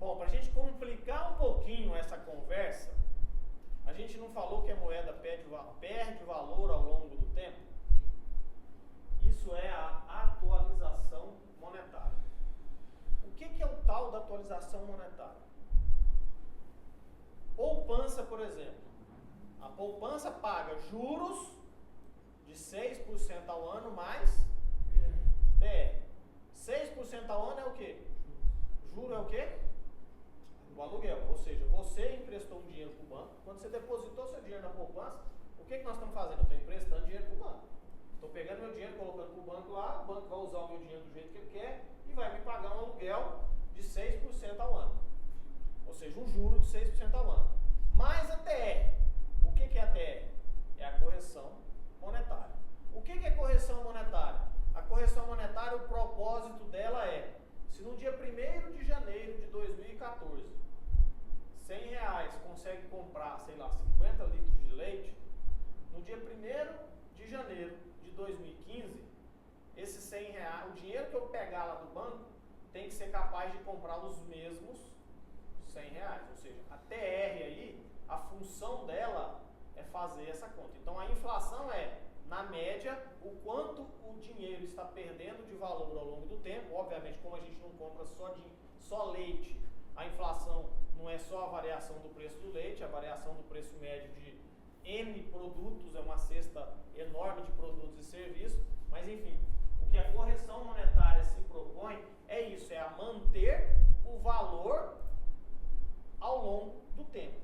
Bom, para a gente complicar um pouquinho essa conversa, a gente não falou que a moeda perde valor ao longo do tempo? Isso é a atualização monetária. O que é o tal da atualização monetária? Poupança, por exemplo. A poupança paga juros de 6% ao ano mais TR. 6% ao ano é o quê? Juro é o quê? O aluguel. Ou seja, você emprestou um dinheiro para o banco. Quando você depositou seu dinheiro na poupança, o que nós estamos fazendo? Eu estou emprestando dinheiro para o banco. Estou pegando meu dinheiro, colocando para o banco lá, o banco vai usar o meu dinheiro do jeito que ele quer e vai me pagar um aluguel de 6% ao ano. Ou seja, um juro de 6% ao ano. Mais a TR. O que é a TR? É a correção monetária. O que é correção monetária? A correção monetária, o propósito dela é, se no dia 1º de janeiro de 2014, R$100 consegue comprar, sei lá, 50 litros de leite, no dia 1º de janeiro de 2015, esses R$100, o dinheiro que eu pegar lá do banco, tem que ser capaz de comprar os mesmos R$100. Ou seja, a TR aí, a função dela é fazer essa conta. Então a inflação é, na média, o quanto o dinheiro está perdendo de valor ao longo do tempo. Obviamente, como a gente não compra só leite, a inflação não é só a variação do preço do leite, a variação do preço médio de N produtos, é uma cesta enorme de produtos e serviços, mas enfim, o que a correção monetária se propõe é isso, é a manter o valor ao longo do tempo.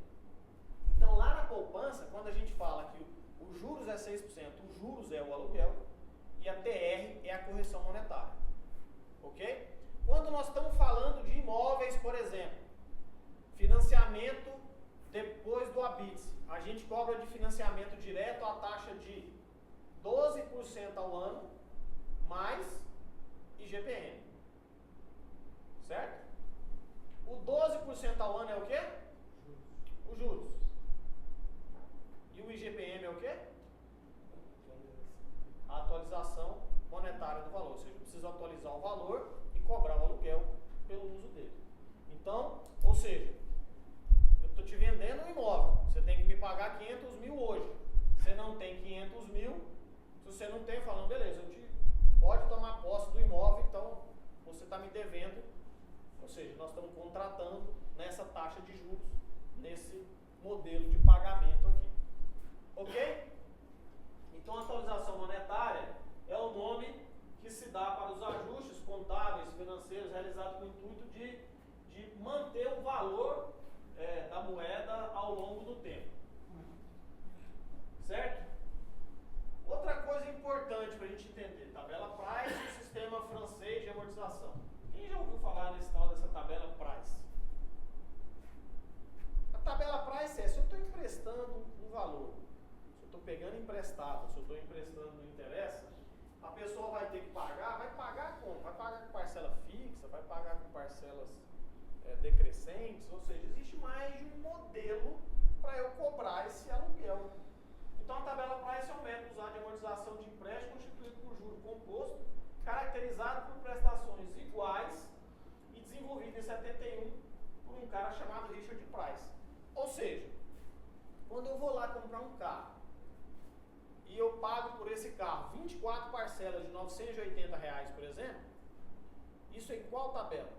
Então lá na poupança, quando a gente fala que os juros é 6%, os juros é o aluguel e a TR é a correção monetária. Ok? Quando nós estamos falando de imóveis, por exemplo, financiamento depois do habite, a gente cobra de financiamento direto a taxa de 12% ao ano mais IGPM. Certo? O 12% ao ano é o quê? Os juros. E o IGPM é o quê? A atualização monetária do valor. Ou seja, eu preciso atualizar o valor e cobrar o aluguel pelo uso dele. Então, ou seja, eu estou te vendendo um imóvel. Você tem que me pagar 500 mil hoje. Você não tem 500 mil. Se você não tem, falando, beleza, pode tomar posse do imóvel, então você está me devendo. Ou seja, nós estamos contratando nessa taxa de juros, nesse modelo de pagamento aqui. Ok? Então, a atualização monetária é o nome que se dá para os ajustes contábeis, financeiros, realizados com o intuito de manter o valor da moeda ao longo do tempo. Certo? Outra coisa importante para a gente entender, tabela Price e o sistema francês de amortização. Quem já ouviu falar nesse tal dessa tabela Price? A tabela Price é, se eu estou emprestando um valor, se eu estou pegando emprestado, se eu estou emprestando não interessa, a pessoa vai ter que pagar, vai pagar como? Vai pagar com parcela fixa, vai pagar com parcelas decrescentes, ou seja, existe mais de um modelo para eu cobrar esse aluguel. Então a tabela Price é um método usado de amortização de empréstimo constituído por juro composto, caracterizado por prestações iguais e desenvolvido em 71 por um cara chamado Richard Price. Ou seja, quando eu vou lá comprar um carro e eu pago por esse carro 24 parcelas de R$980, por exemplo, isso é em qual tabela?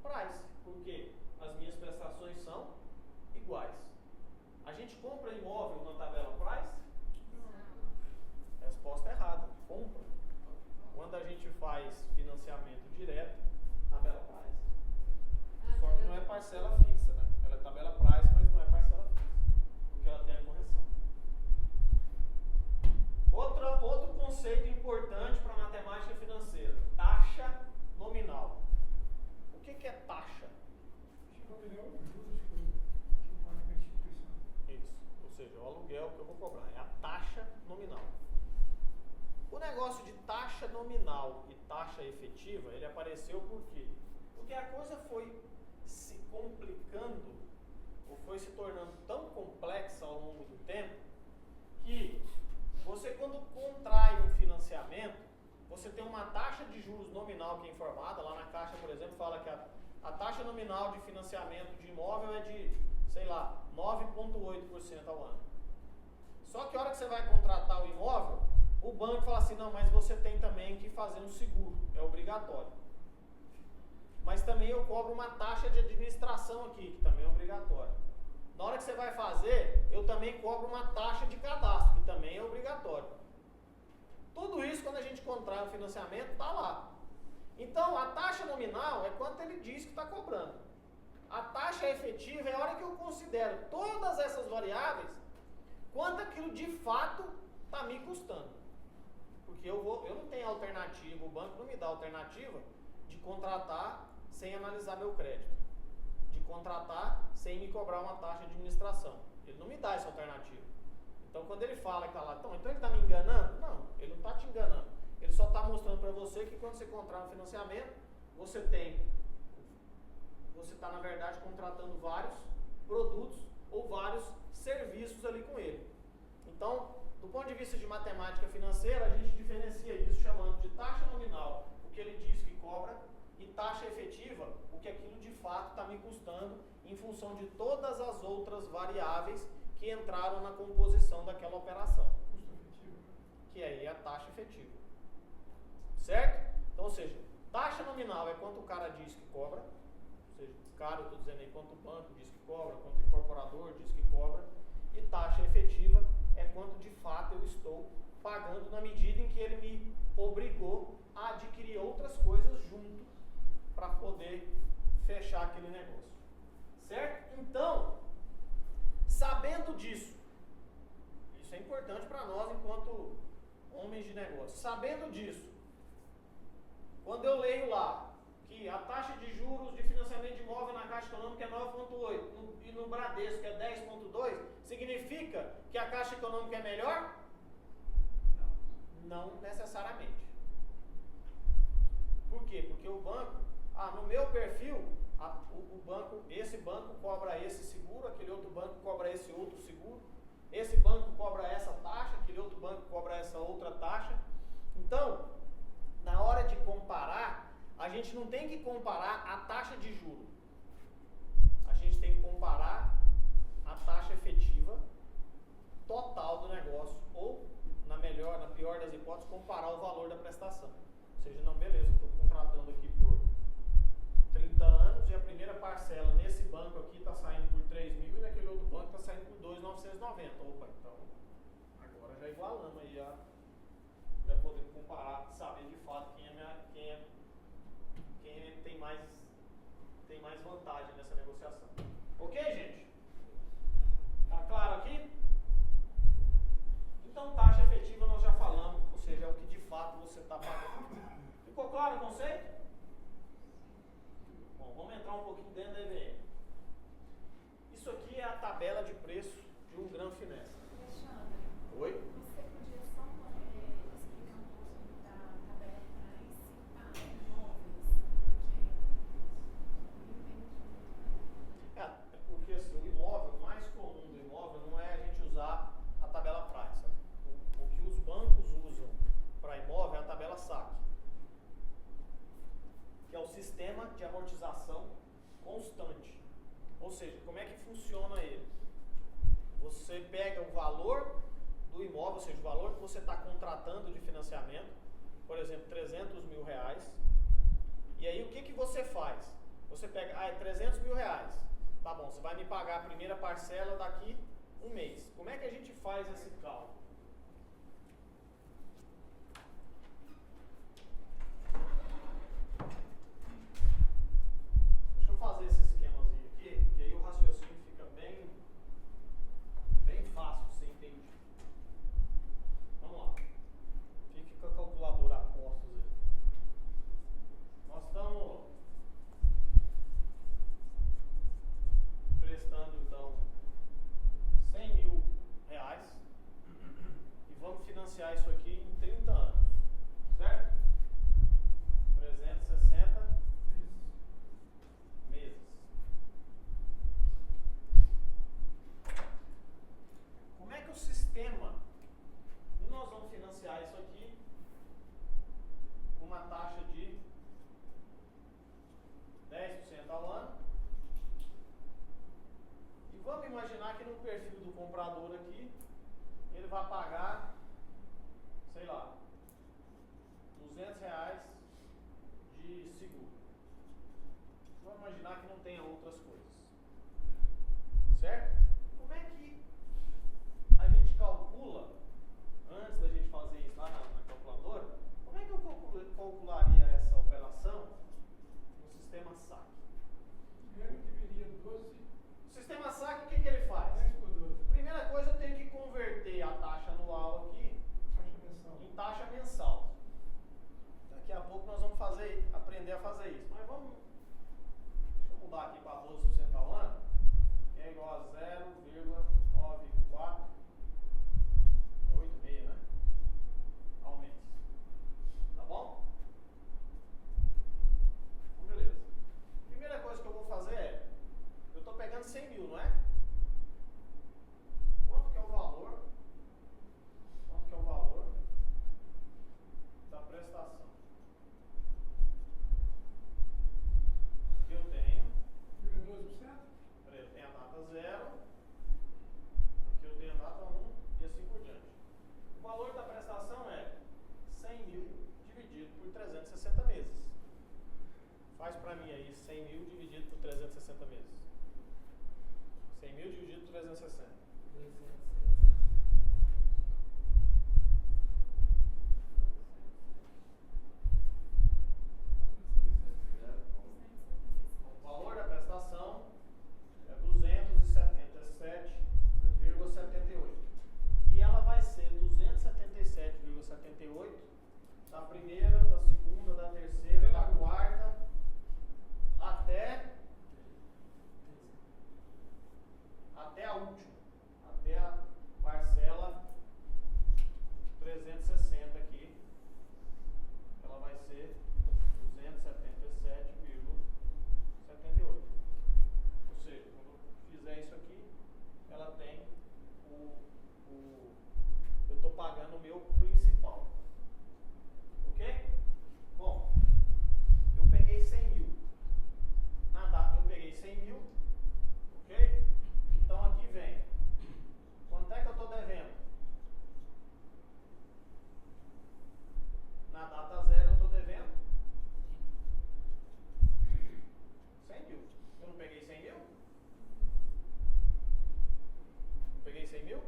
Price, porque as minhas prestações são iguais. A gente compra imóvel na tabela Price? Não. Resposta errada. Compra. Quando a gente faz financiamento direto, tabela Price. Só que não é parcela fixa, né? Ela é tabela Price, mas não é parcela fixa, porque ela tem a correção. Outro conceito importante para a matemática financeira: taxa nominal. O que é taxa? Isso, ou seja, o aluguel que eu vou cobrar é a taxa nominal. O negócio de taxa nominal e taxa efetiva, ele apareceu por quê? Porque a coisa foi se complicando, ou foi se tornando tão complexa ao longo do tempo, que você, quando contrai um financiamento, você tem uma taxa de juros nominal que é informada. Lá na Caixa, por exemplo, fala que a taxa nominal de financiamento de imóvel é de, sei lá, 9,8% ao ano. Só que a hora que você vai contratar o imóvel, o banco fala assim, não, mas você tem também que fazer um seguro, é obrigatório. Mas também eu cobro uma taxa de administração aqui, que também é obrigatória. Na hora que você vai fazer, eu também cobro uma taxa de cadastro, que também é obrigatório. Tudo isso, quando a gente contrata o financiamento, está lá. Então, a taxa nominal é quanto ele diz que está cobrando. A taxa efetiva é a hora que eu considero todas essas variáveis, quanto aquilo de fato está me custando. Porque eu não tenho alternativa, o banco não me dá alternativa de contratar sem analisar meu crédito, de contratar sem me cobrar uma taxa de administração. Ele não me dá essa alternativa. Então, quando ele fala que está lá, então ele está me enganando? Não, ele não está te enganando. Ele só está mostrando para você que quando você contrata um financiamento, você está, na verdade, contratando vários produtos ou vários serviços ali com ele. Então, do ponto de vista de matemática financeira, a gente diferencia isso chamando de taxa nominal, o que ele diz que cobra, e taxa efetiva, o que aquilo de fato está me custando em função de todas as outras variáveis que entraram na composição daquela operação. Custo efetivo. Que aí é a taxa efetiva. Certo? Então, ou seja, taxa nominal é quanto o cara diz que cobra, ou seja, cara, eu estou dizendo aí quanto o banco diz que cobra, quanto o incorporador diz que cobra, e taxa efetiva é quanto de fato eu estou pagando na medida em que ele me obrigou a adquirir outras coisas junto para poder fechar aquele negócio. Certo? Então, sabendo disso, isso é importante para nós enquanto homens de negócio. Sabendo disso, quando eu leio lá que a taxa de juros de financiamento de imóvel na Caixa Econômica é 9,8 e no Bradesco é 10,2, significa que a Caixa Econômica é melhor? Não necessariamente. Por quê? Porque o banco, no meu perfil, esse banco cobra esse seguro, aquele outro banco cobra esse outro seguro, esse banco cobra essa taxa, aquele outro banco cobra essa outra taxa. Então, na hora de comparar, a gente não tem que comparar a taxa de juros. A gente tem que comparar a taxa efetiva total do negócio, ou, na pior das hipóteses, comparar o valor da prestação. Ou seja, não, beleza, estou contratando aqui por 30 anos e a primeira parcela nesse banco aqui está saindo por 3 mil e naquele outro banco está saindo por 2.990. Opa, então agora já igualamos aí, já podemos comparar, saber de fato quem tem mais vantagem nessa negociação. Ok, gente? Tá claro aqui? Então, taxa efetiva nós já falamos, ou seja, é o que de fato você está pagando. Ficou claro o conceito? Bom, vamos entrar um pouquinho dentro da EVM. Isso aqui é a tabela de preço de um Gran Finesse. Alexandre. Oi? Você podia só explicar um pouquinho da tabela para citar imóveis? Porque assim, o imóvel, o mais comum do imóvel não é a gente usar a tabela price. O que os bancos usam para imóvel é a tabela SAC, que é o sistema de amortização constante. Ou seja, como é que funciona ele? Você pega o valor do imóvel, ou seja, o valor que você está contratando de financiamento, por exemplo, 300 mil reais, e aí o que você faz? Você pega, é 300 mil reais, tá bom, você vai me pagar a primeira parcela daqui um mês. Como é que a gente faz esse cálculo? Deixa eu fazer esse esquemazinho aqui, que aí o raciocínio fica bem fácil de ser entendido. Vamos lá. Fique com a calculadora a postos aí. Nós estamos prestando, então, 100 mil reais imaginar que no perfil do comprador aqui, ele vai pagar, sei lá, R$200 de seguro. Vamos imaginar que não tenha outras coisas. Certo? Como é que a gente calcula, antes da gente fazer isso lá na calculadora, como é que eu calcularia essa operação no sistema SAC? Primeiro dividiria 12. O sistema SAC, o que ele faz? 10 por 12. Primeira coisa, eu tenho que converter a taxa anual aqui Taxa mensal. em taxa mensal. Daqui a pouco nós vamos aprender a fazer isso. Mas vamos, deixa eu mudar aqui para 12% ao ano, que é igual a 0,9486, né? Ao mês. Tá bom? Então, beleza. Primeira coisa que eu vou fazer é, eu estou pegando 100 mil, não é? Quanto que é o valor? Quanto que é o valor da prestação? Aqui eu tenho, 12%? peraí, eu tenho a data 0, aqui eu tenho a data 1 e assim por diante. O valor da prestação é 100 mil dividido por 360 meses. Faz pra mim aí 100 mil dividido por 360 meses. 100 mil dividido por 360. 277. O valor da prestação é 277,78. E ela vai ser 277,78 da primeira, da segunda, da terceira, da quarta, até a última, até a parcela 360 aqui, ela vai ser 277,78. Ou seja, quando eu fizer isso aqui, ela tem eu estou pagando o meu principal. Ok? Bom, eu peguei 100 mil. Eu peguei 100 mil. Ok? Então aqui vem. Quanto é que eu estou devendo? Na data 0 eu estou devendo 100 mil. Eu não peguei 100 mil? Não peguei 100 mil?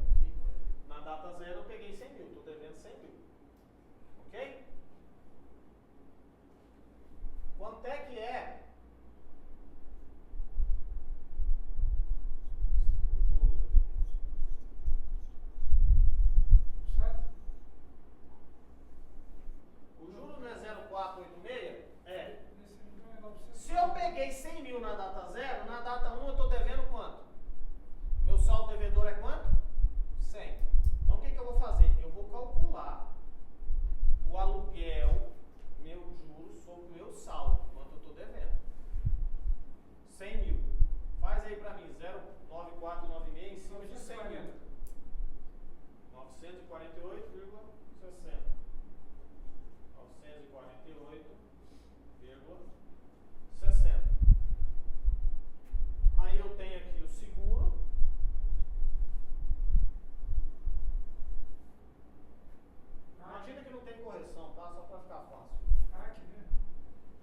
Na data 0 eu peguei 100 mil. Estou devendo 100 mil. Ok? Quanto é que é os juros aqui? Certo? O juro não é 0,486? É. Nesse então é 900. Se eu peguei 100 mil na data 0, na data 1 eu estou devendo quanto? Meu saldo devedor é quanto? 100. Então o que eu vou fazer? Eu vou calcular o aluguel, meu juros, sobre o meu saldo, quanto eu estou devendo. 100 mil. Faz aí para mim, 0,9496 em cima de 100 mil. 948,60. 948,60. Aí eu tenho aqui o seguro. Imagina que não tem correção, tá? Só para ficar fácil. CAC, né?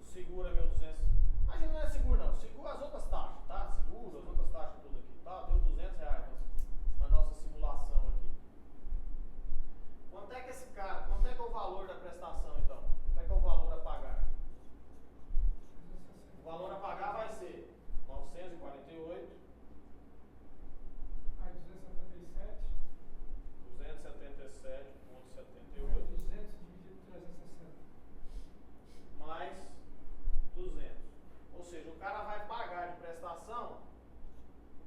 O seguro é meu 200. Imagina, não é seguro não. Seguro as outras taxas, tá? Seguro, as outras taxas tudo aqui, tá? Deu R$200 na nossa simulação aqui. Quanto é que esse cara, quanto é que é o valor da prestação então? Quanto é que é o valor a pagar? O valor a pagar vai ser 948, Aí 277. 277,78 200 dividido por 360. mais 200. Ou seja, o cara vai pagar de prestação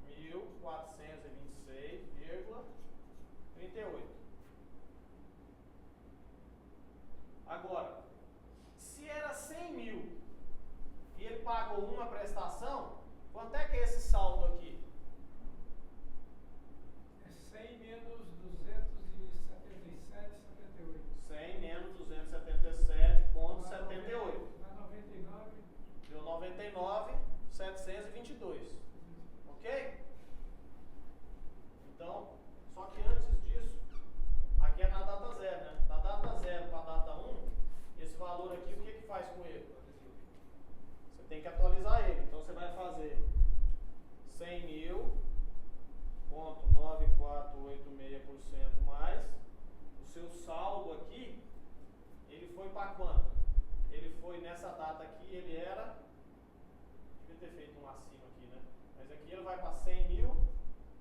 1.426,38. Agora, se era 100 mil e ele pagou uma prestação, quanto é que é esse saldo aqui? É 100 menos 277,78. 100 menos 277,78. Dá 99. Deu 99,722. Ok?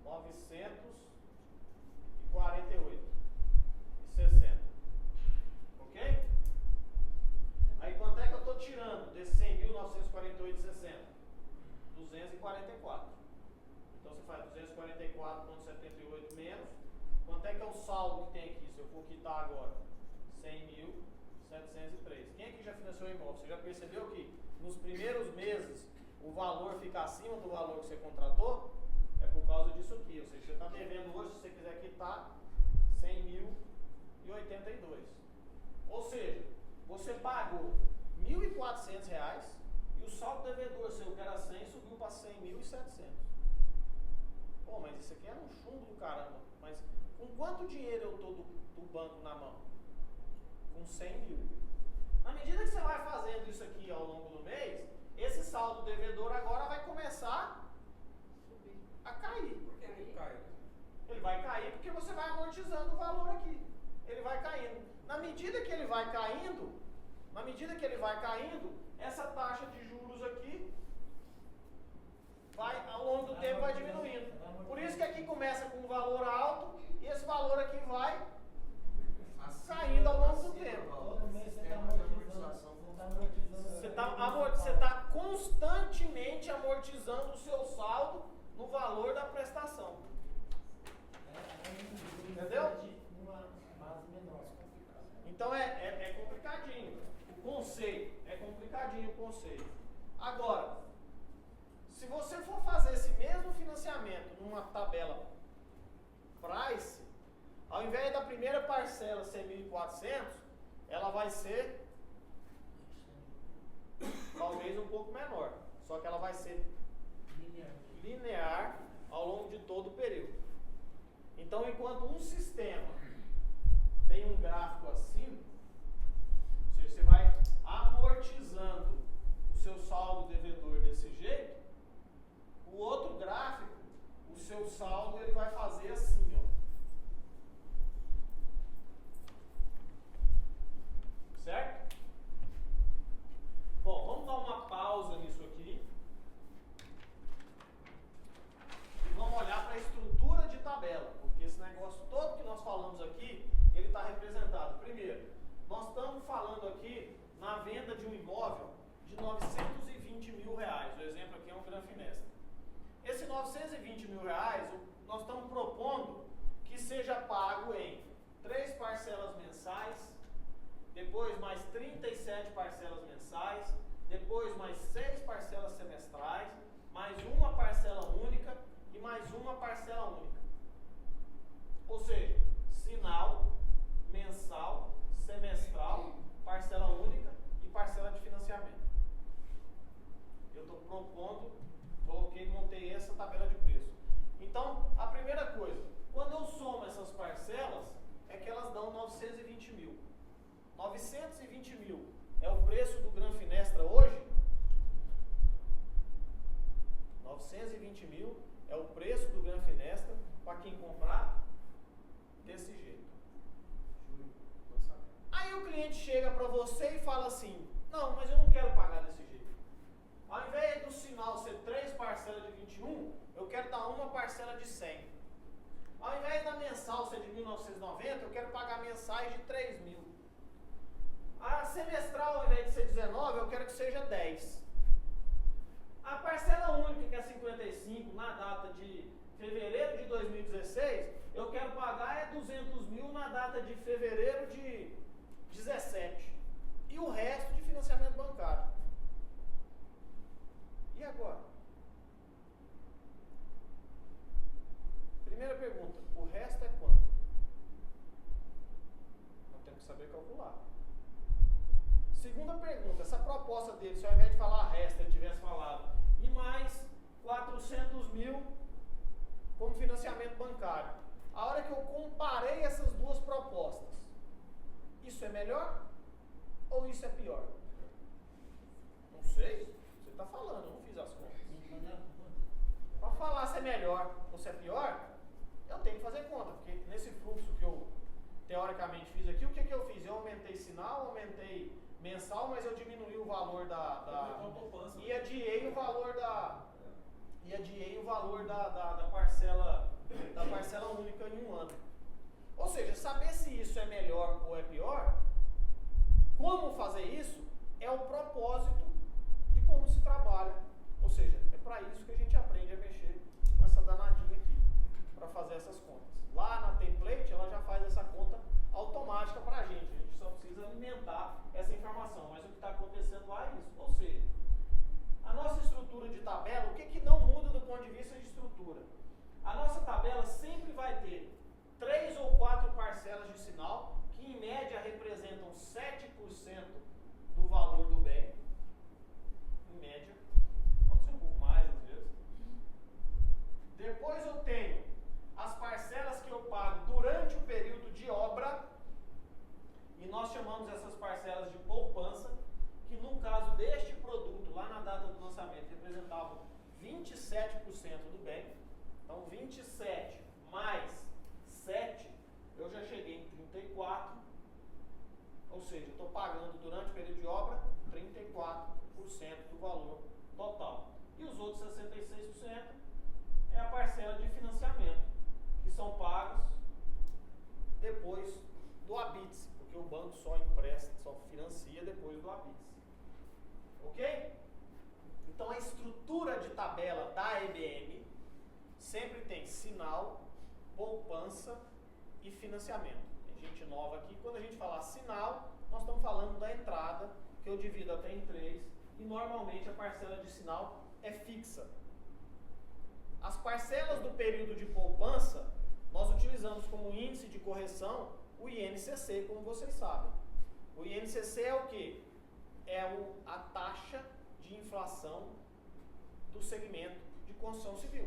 948,60. Ok? Aí quanto é que eu estou tirando desses 100.948,60? 244. Então você faz 244,78 menos. Quanto é que é o saldo que tem aqui? Se eu for quitar agora, 100.703. Quem aqui já financiou imóvel? Você já percebeu que nos primeiros meses o valor fica acima do valor que você contratou? É por causa disso aqui. Ou seja, você está devendo hoje, se você quiser quitar, 100.082. Ou seja, você pagou R$1.400 e o saldo devedor seu, que era 100, subiu para 100.700. Pô, mas isso aqui é um chumbo do caramba. Mas com quanto dinheiro eu estou do banco na mão? Com 100 mil. Na medida que você vai fazendo isso aqui ao longo do mês, esse saldo devedor agora vai começar a cair. Por que ele cai? Ele vai cair porque você vai amortizando o valor aqui. Ele vai caindo. Na medida que ele vai caindo, essa taxa de juros aqui vai, ao longo do tempo, vai diminuindo. Por isso que aqui começa com um valor alto e esse valor aqui vai caindo ao longo do tempo. Todo mês você está amortizando. Você está constantemente amortizando o seu saldo no valor da prestação. Entendeu? Uma base menor. Então é complicadinho. O conceito, é complicadinho o conceito. Agora, se você for fazer esse mesmo financiamento numa tabela price, ao invés da primeira parcela ser 1.400, ela vai ser talvez um pouco menor. Só que ela vai ser linear ao longo de todo o período. Então, enquanto um sistema tem um gráfico assim, ou seja, você vai amortizando o seu saldo devedor desse jeito, o outro gráfico, o seu saldo, ele vai fazer assim, ó. Certo? Bom, vamos dar uma pausa nisso aqui. E vamos olhar para a estrutura de tabela, porque esse negócio todo que nós falamos aqui, ele está representado. Primeiro, nós estamos falando aqui na venda de um imóvel de R$920 mil. O exemplo aqui é um Granfinestra. Esse R$920 mil, nós estamos propondo que seja pago em 3 parcelas mensais, depois mais 37 parcelas mensais, depois mais 6 parcelas semestrais, mais uma parcela única e mais uma parcela única. Ou seja, sinal, mensal, semestral, parcela única e parcela de financiamento. Eu estou propondo, montei essa tabela de preço. Então, a primeira coisa, quando eu somo essas parcelas, é que elas dão 920 mil. 920 mil é o preço do Granfinestra hoje? 920 mil é o preço do Granfinestra para quem comprar desse jeito. Aí o cliente chega para você e fala assim, não, mas eu não quero pagar desse jeito. Ao invés do sinal ser 3 parcelas de 21, eu quero dar uma parcela de 100. Ao invés da mensal ser de 1.990, eu quero pagar mensais de 3.000. A semestral, ao invés de ser 19, eu quero que seja 10. A parcela única, que é 55, na data de fevereiro de 2016, eu quero pagar é 200 mil na data de fevereiro de 17. E o resto de financiamento bancário. E agora? Primeira pergunta, o resto é quanto? Nós temos que saber calcular. Segunda pergunta, essa proposta dele, se ao invés de falar resto, ele tivesse falado, e mais 400 mil como financiamento bancário. A hora que eu comparei essas duas propostas, isso é melhor ou isso é pior? Não sei, você está falando, eu não fiz as contas. Para falar se é melhor ou se é pior, eu tenho que fazer conta, porque nesse fluxo que eu teoricamente fiz aqui, o que eu fiz? Eu aumentei sinal, aumentei mensal, mas eu diminuí o valor e adiei o valor da parcela isso é melhor ou é pior, como fazer isso é o propósito de como se trabalha. Ou seja, é para isso que a gente aprende a mexer com essa danadinha aqui, para fazer essas contas. Lá na template, ela já faz essa conta automática para a gente só precisa alimentar essa informação, mas o que está acontecendo lá é isso. Ou seja, a nossa estrutura de tabela, o que não muda do ponto de vista de estrutura? A nossa tabela sempre vai ter 3 ou 4 parcelas de sinal, que em média representam 7% do valor do bem, em média, pode ser um pouco mais às vezes. Depois eu tenho as parcelas que eu pago durante o período de obra, e nós chamamos essas parcelas de poupança, que no caso deste produto, lá na data do lançamento, representavam 27% do bem. Então 27 mais 7, eu já cheguei em 34, ou seja, eu estou pagando durante o período de obra 34% do valor total. E os outros 66% é a parcela de financiamento, que são pagos depois do habite, porque o banco só empresta, só financia depois do habite. Ok? Então a estrutura de tabela da EBM sempre tem sinal, poupança e financiamento. Tem gente nova aqui, quando a gente falar sinal, nós estamos falando da entrada, que eu divido até em 3, e normalmente a parcela de sinal é fixa. As parcelas do período de poupança, nós utilizamos como índice de correção o INCC, como vocês sabem. O INCC é o quê? É a taxa de inflação do segmento de construção civil.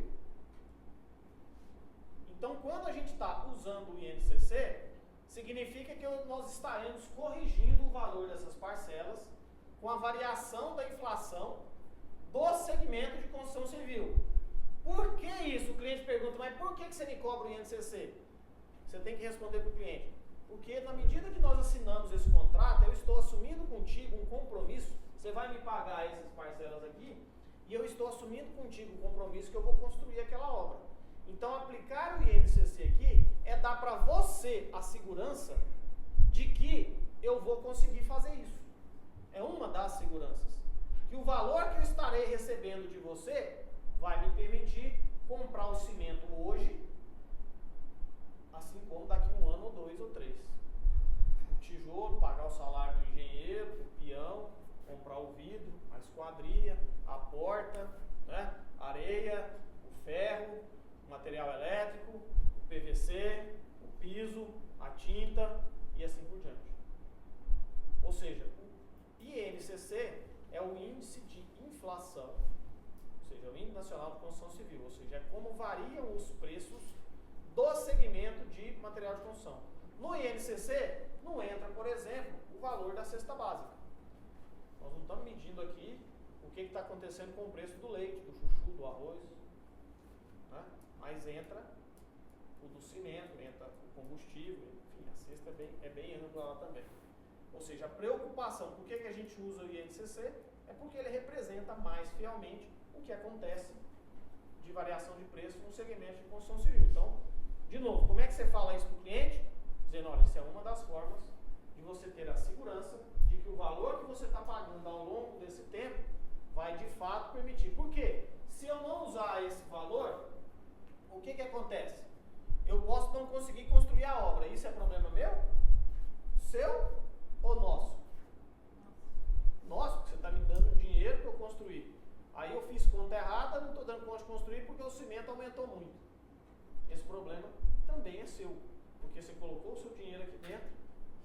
Então, quando a gente está usando o INCC, significa que nós estaremos corrigindo o valor dessas parcelas com a variação da inflação do segmento de construção civil. Por que isso? O cliente pergunta, mas por que você me cobra o INCC? Você tem que responder para o cliente. Porque na medida que nós assinamos esse contrato, eu estou assumindo contigo um compromisso, você vai me pagar essas parcelas aqui, e eu estou assumindo contigo um compromisso que eu vou construir aquela obra. Então, aplicar o INCC aqui é dar para você a segurança de que eu vou conseguir fazer isso. É uma das seguranças. Que o valor que eu estarei recebendo de você vai me permitir comprar o cimento hoje, assim como daqui 1 ano, ou 2 ou 3. O tijolo, pagar o salário do engenheiro, o peão, comprar o vidro, a esquadria, a porta, né? Areia, o ferro, o material elétrico, o PVC, o piso, a tinta e assim por diante. Ou seja, o INCC é o índice de inflação, ou seja, o Índice Nacional de Construção Civil, ou seja, é como variam os preços do segmento de material de construção. No INCC não entra, por exemplo, o valor da cesta básica. Nós não estamos medindo aqui o que está acontecendo com o preço do leite, do chuchu, do arroz, né? Mas entra o do cimento, entra o combustível, enfim, a cesta é bem ampla lá também. Ou seja, a preocupação, por que a gente usa o INCC, é porque ele representa mais fielmente o que acontece de variação de preço no segmento de construção civil. Então, de novo, como é que você fala isso para o cliente? Dizendo, olha, isso é uma das formas de você ter a segurança de que o valor que você está pagando ao longo desse tempo vai de fato permitir. Por quê? Se eu não usar esse valor, o que acontece? Eu posso não conseguir construir a obra. Isso é problema meu? Seu ou nosso? Nosso, porque você está me dando dinheiro para eu construir. Aí eu fiz conta errada, não estou dando conta de construir porque o cimento aumentou muito. Esse problema também é seu, porque você colocou o seu dinheiro aqui dentro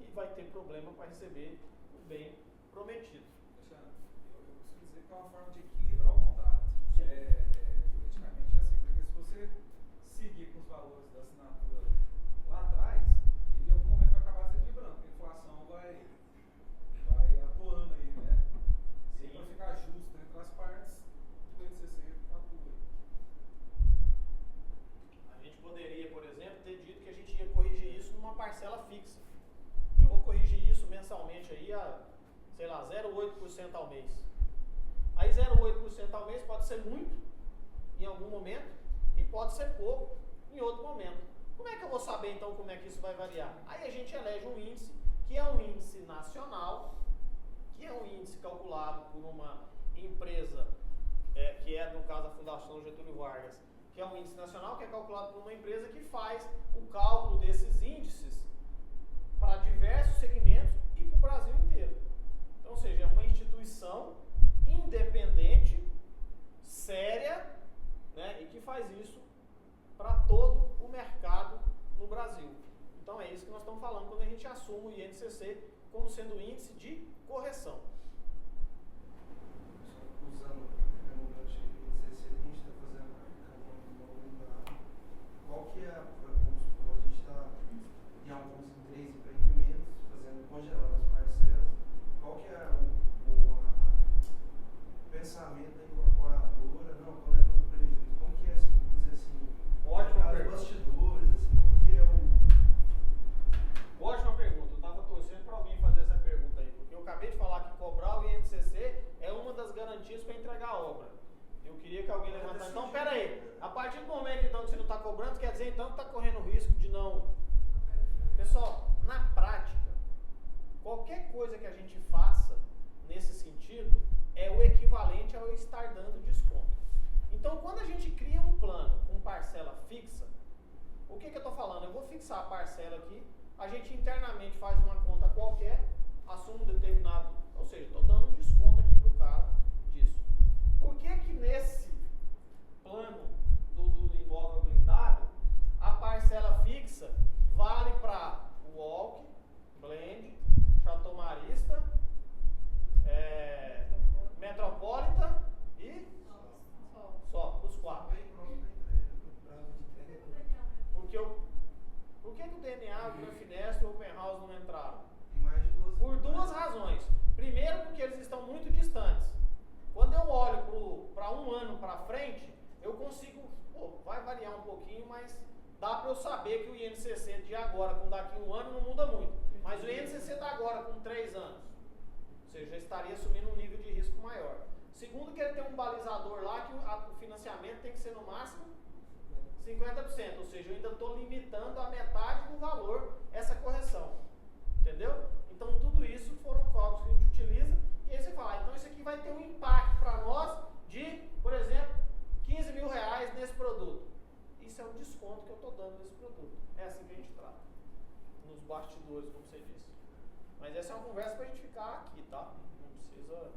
e vai ter problema para receber o bem prometido. Alexandre, eu costumo dizer que é uma forma de equilibrar o contrato. Politicamente é assim, porque se você seguir com os valores da assinatura lá atrás, ele em algum momento vai acabar se equilibrando, porque a inflação vai atuando aí, né? E para ficar justo entre as partes, o INCC atua. A gente poderia, por exemplo, ter dito que a gente ia corrigir isso numa parcela fixa. E eu vou corrigir isso mensalmente aí a, sei lá, 0,8% ao mês. Aí 0,8% ao mês pode ser muito em algum momento e pode ser pouco em outro momento. Como é que eu vou saber então como é que isso vai variar? Aí a gente elege um índice, que é um índice nacional, que é um índice calculado por uma empresa, que é no caso a Fundação Getúlio Vargas, que é um índice nacional que é calculado por uma empresa que faz o cálculo desses índices para diversos segmentos e para o Brasil inteiro. Então, ou seja, é uma instituição independente, séria, né, e que faz isso para todo o mercado no Brasil. Então é isso que nós estamos falando quando a gente assume o INCC como sendo índice de correção. Usando o gancho INCC, a gente está fazendo qual que é, vamos supor, a gente está em alguns 3 empreendimentos, congelando as parcelas, qual que é o pensamento da incorporadora? Não, estou levando prejuízo. Como que é assim, vamos dizer assim, os bastidores, assim, como que é o... Ótima pergunta, eu estava torcendo para alguém fazer essa pergunta aí, porque eu acabei de falar que cobrar o INCC é uma das garantias para entregar a obra. Eu queria que alguém levantasse. Então, pera aí, a partir do momento então que você não está cobrando, quer dizer então que está correndo risco de não... Pessoal, na prática, qualquer coisa que a gente faça nesse sentido é o equivalente ao estar dando desconto. Então, quando a gente cria um plano com parcela fixa, o que eu estou falando? Eu vou fixar a parcela aqui, a gente internamente faz uma conta qualquer, assume um determinado, ou seja, estou dando um desconto aqui para o cara disso. Por que que nesse plano do imóvel blindado, a parcela fixa vale para o Walk, Blend, Chateau Marista, Metropolitan e só, os 4. Por que o DNA, o Gran Finesse e o Open House não entraram? Por 2 razões. Primeiro, porque eles estão muito distantes. Quando eu olho para um ano para frente, eu consigo, vai variar um pouquinho, mas dá para eu saber que o INCC de agora com daqui um ano não muda muito. Mas o INCC da agora com 3 anos, ou seja, já estaria assumindo um nível de risco maior. Segundo, que ele tem um balizador lá que o financiamento tem que ser no máximo 50%, ou seja, eu ainda estou limitando a metade do valor essa correção. Entendeu? Então tudo isso foram cálculos que a gente utiliza, e aí você fala, então isso aqui vai ter um impacto para nós de, por exemplo, R$15 mil nesse produto. Isso é o desconto que eu estou dando nesse produto. É assim que a gente trata. Nos bastidores, como você disse. Mas essa é uma conversa para a gente ficar aqui, tá? Não precisa...